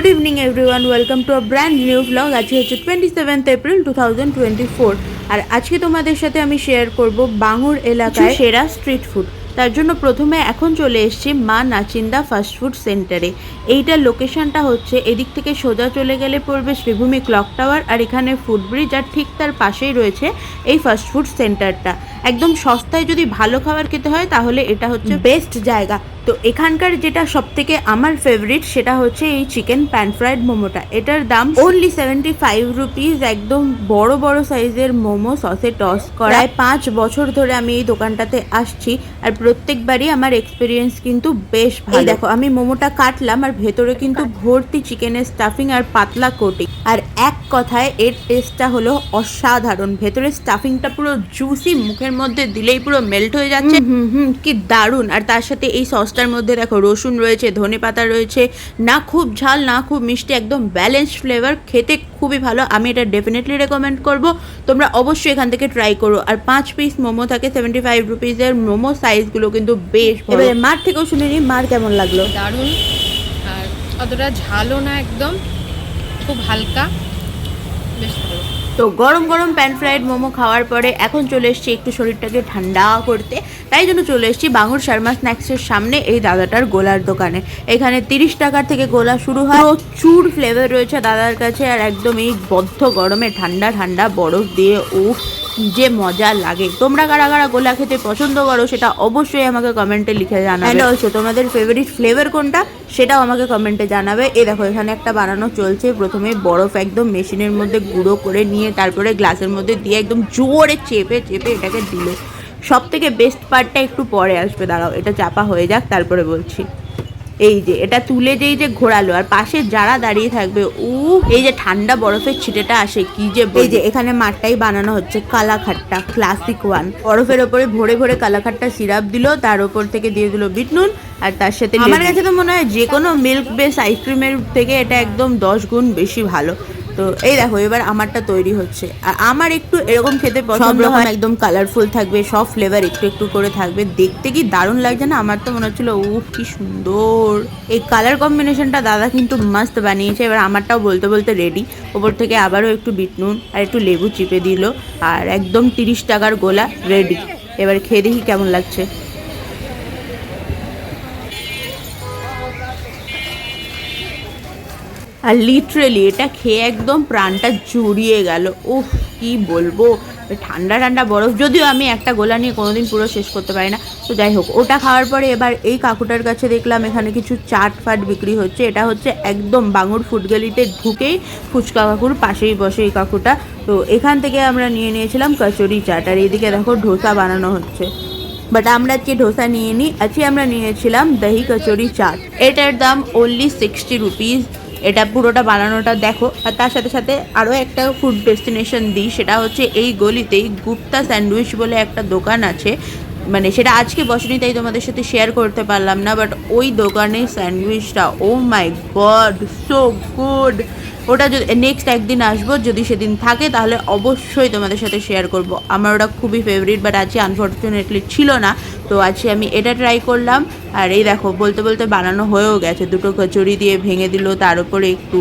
Good evening everyone, welcome to a brand new blog. আজকে হচ্ছে 27 April 2024। আর আজকে তোমাদের সাথে আমি শেয়ার করব বাঙুর এলাকায় সেরা স্ট্রিট ফুড। তার জন্য প্রথমে এখন চলে এসেছি মা নাচিন্দা ফাস্টফুড সেন্টারে। এইটার লোকেশনটা হচ্ছে এদিক থেকে সোজা চলে গেলে পড়বে শ্রীভূমি ক্লক টাওয়ার, আর এখানে ফুড ব্রিজ, আর ঠিক তার পাশেই রয়েছে এই ফাস্টফুড সেন্টারটা। একদম সস্তায় যদি ভালো খাবার খেতে হয় তাহলে এটা হচ্ছে বেস্ট জায়গা। তো এখানকার যেটা সব থেকে আমার ফেভারিট সেটা হচ্ছে এই চিকেন প্যান ফ্রাইড মোমোটা। এটার দাম অনলি 75 রুপিস। একদম বড় বড় সাইজের মোমো সসে টস করা। 5 বছর ধরে আমি এই দোকানটাতে আসছি, আর প্রত্যেকবারই আমার এক্সপিরিয়েন্স কিন্তু বেশ ভালো। দেখো আমি মোমোটা কাটলাম, আর ভেতরে কিন্তু ভর্তি চিকেনের স্টাফিং আর পাতলা কোটিং। আর এক কথায় এর টেস্টটা হলো অসাধারণ। ভেতরে স্টাফিংটা পুরো জুসি, মুখের মধ্যে দিলেই পুরো মেল্ট হয়ে যাচ্ছে। কি দারুণ। আর তার সাথে এই সসটার মধ্যে দেখো রসুন রয়েছে, ধনেপাতা রয়েছে, না খুব ঝাল না খুব মিষ্টি, একদম ব্যালেন্সড ফ্লেভার। খেতে খুবই ভালো, আমি এটা ডেফিনেটলি রেকমেন্ড করব। তোমরা অবশ্যই এখান থেকে ট্রাই করো। আর 5 পিস মোমো থাকে 75 রুপিসের। মোমো সাইজগুলো কিন্তু বেশ ভালো। এবারে মার থেকেও শুনে নি মার কেমন লাগলো। দারুণ, আর অতটা ঝালও না, একদম খুব হালকা, বেশ ভালো। তো গরম গরম প্যান ফ্রাইড মোমো খাওয়ার পরে এখন চলে এসেছি একটু শরীরটাকে ঠান্ডা করতে। তাই জন্য চলে এসেছি বাঙুর শর্মা স্ন্যাক্সের সামনে এই দাদাটার গোলার দোকানে। এখানে 30 টাকার থেকে গোলা শুরু হয়। প্রচুর ফ্লেভার রয়েছে দাদার কাছে, আর একদম এই বদ্ধ গরমে ঠান্ডা ঠান্ডা বরফ দিয়ে উফ কি যে মজা লাগে। তোমরা কারা কারা গোলা খেতে পছন্দ করো সেটা অবশ্যই আমাকে কমেন্টে লিখে জানাবে। অ্যান্ড অলসো তোমাদের ফেভারিট ফ্লেভার কোনটা সেটাও আমাকে কমেন্টে জানাবে। এই দেখো এখানে একটা বানানো চলছে। প্রথমে বরফ একদম মেশিনের মধ্যে গুঁড়ো করে নিয়ে তারপরে গ্লাসের মধ্যে দিয়ে একদম জোরে চেপে চেপে এটাকে দিল। সব থেকে বেস্ট পার্টটা একটু পরে আসবে, দাঁড়াও এটা চাপা হয়ে যাক তারপরে বলছি। এই যে এটা তুলে যেই যে ঘোরালো, আর পাশে যারা দাঁড়িয়ে থাকবে এই যে ঠান্ডা বরফের ছিটেটা আসে কি যে। এই যে এখানে মাঠটাই বানানো হচ্ছে কালাখাট্টা ক্লাসিক ওয়ান। বরফের ওপরে ভরে ভরে কালাখাট্টা সিরাপ দিল, তার ওপর থেকে দিয়ে দিল বিট নুন, আর তার সাথে আমার কাছে তো মনে হয় যে কোনো মিল্ক বেস আইসক্রিমের থেকে এটা একদম 10 গুণ বেশি ভালো। তো এই দেখো এবার আমারটা তৈরি হচ্ছে। আর আমার একটু এরকম খেতে পছন্দ হয়, একদম কালারফুল থাকবে, সব ফ্লেভার একটু একটু করে থাকবে। দেখতে কি দারুণ লাগছে না? আমার তো মনে হচ্ছিল উফ কি সুন্দর। এই কালার কম্বিনেশনটা দাদা কিন্তু মাস্ত বানিয়েছে। এবার আমারটাও বলতে বলতে রেডি। ওপর থেকে আবারও একটু বিট নুন আর একটু লেবু চিপে দিল, আর একদম 30 টাকার গোলা রেডি। এবার খেয়ে দেখি কেমন লাগছে। আর লিটারেলি এটা খেয়ে একদম প্রাণটা জুড়িয়ে গেল। উফ কি বলবো, ঠান্ডা ঠান্ডা বরফ। যদিও আমি একটা গোলা নিয়ে কোনোদিন পুরো শেষ করতে পারি না, তো যাই হোক। ওটা খাওয়ার পরে এবার এই কাকুটার কাছে দেখলাম এখানে কিছু চাট ফাট বিক্রি হচ্ছে। এটা হচ্ছে একদম বাঙুর ফুড গ্যালিতে ঢুকেই ফুচকা কাকুর পাশেই বসে এই কাকুটা। তো এখান থেকে আমরা নিয়ে নিয়েছিলাম কচুরি চাট, আর এইদিকে দেখো ডোসা বানানো হচ্ছে। বাট আমরা আজকে ডোসা নিয়ে নিই, আজকে আমরা নিয়েছিলাম দহি কচুরি চাট। এটার দাম অনলি 60 রুপিস। এটা পুরোটা বানানোটা দেখো। আর তার সাথে সাথে আরও একটা ফুড ডেস্টিনেশন দিই, সেটা হচ্ছে এই গলিতেই গুপ্তা স্যান্ডউইচ বলে একটা দোকান আছে। মানে সেটা আজকে বসেনি তাই তোমাদের সাথে শেয়ার করতে পারলাম না, বাট ওই দোকানের স্যান্ডউইচটা ও মাই গড সো গুড। ওটা যদি নেক্সট একদিন আসবো, যদি সেদিন থাকে তাহলে অবশ্যই তোমাদের সাথে শেয়ার করব। আমার ওটা খুবই ফেভারিট, বাট আজকে আনফর্চুনেটলি ছিল না, তো আজকে আমি এটা ট্রাই করলাম। আর এই দেখো বলতে বলতে বানানো হয়েও গেছে। দুটো কচুরি দিয়ে ভেঙে দিল, তার উপরে একটু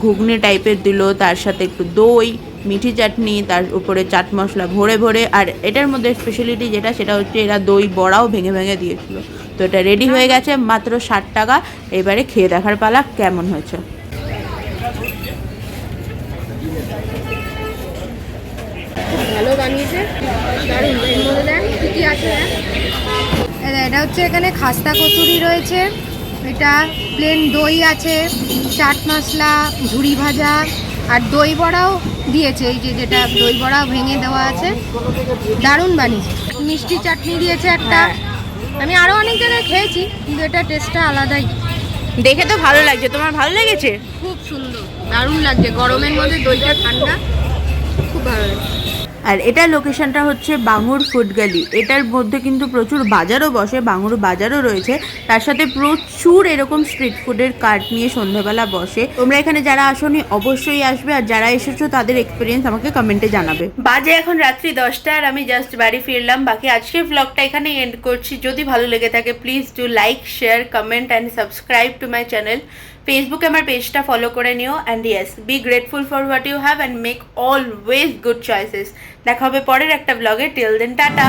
ঘুগনি টাইপের দিল, তার সাথে একটু দই, মিঠি চাটনি, তার উপরে চাট মশলা ভরে ভরে। আর এটার মধ্যে স্পেশালিটি যেটা সেটা হচ্ছে এরা দই বড়াও ভেঙে ভেঙে দিয়েছিল। তো এটা রেডি হয়ে গেছে মাত্র 60 টাকা। এবারে খেয়ে দেখার পালা কেমন হয়েছে। ভালো বানিয়েছে, দারুণ। এর মধ্যে দেখ কী কী আছে। এটা হচ্ছে এখানে খাস্তা কচুরি রয়েছে, এটা প্লেন দই আছে, চাট মশলা, ঝুড়ি ভাজা, আর দই বড়াও দিয়েছে। এই যে যেটা দই বড়াও ভেঙে দেওয়া আছে, দারুণ বানিয়েছে। মিষ্টি চাটনি দিয়েছে একটা। আমি আরও অনেক জায়গায় খেয়েছি, কিন্তু এটা টেস্টটা আলাদাই। দেখে তো ভালো লাগছে, তোমার ভালো লেগেছে? খুব সুন্দর, দারুণ লাগছে। গরমের মধ্যে দইটা ঠান্ডা, খুব ভালো লাগছে। আর এটার লোকেশনটা হচ্ছে বাঙুর ফুড গ্যালি। এটার মধ্যে কিন্তু প্রচুর বাজারও বসে, বাঙুর বাজারও রয়েছে, তার সাথে প্রচুর এরকম স্ট্রিট ফুডের কার্ট নিয়ে সন্ধ্যাবেলা বসে। তোমরা এখানে যারা আসোনি অবশ্যই আসবে, আর যারা এসেছো তাদের এক্সপিরিয়েন্স আমাকে কমেন্টে জানাবে। বাজে এখন রাত্রি 10টা আর আমি জাস্ট বাড়ি ফিরলাম। বাকি আজকের ব্লগটা এখানে এন্ড করছি। যদি ভালো লেগে থাকে please do like, share, comment and subscribe to my channel. ফেসবুকে আমার পেজটা ফলো করে নিও। And yes, be grateful for what you have and make always good choices. দেখা হবে পরের একটা ব্লগে। Till then tata.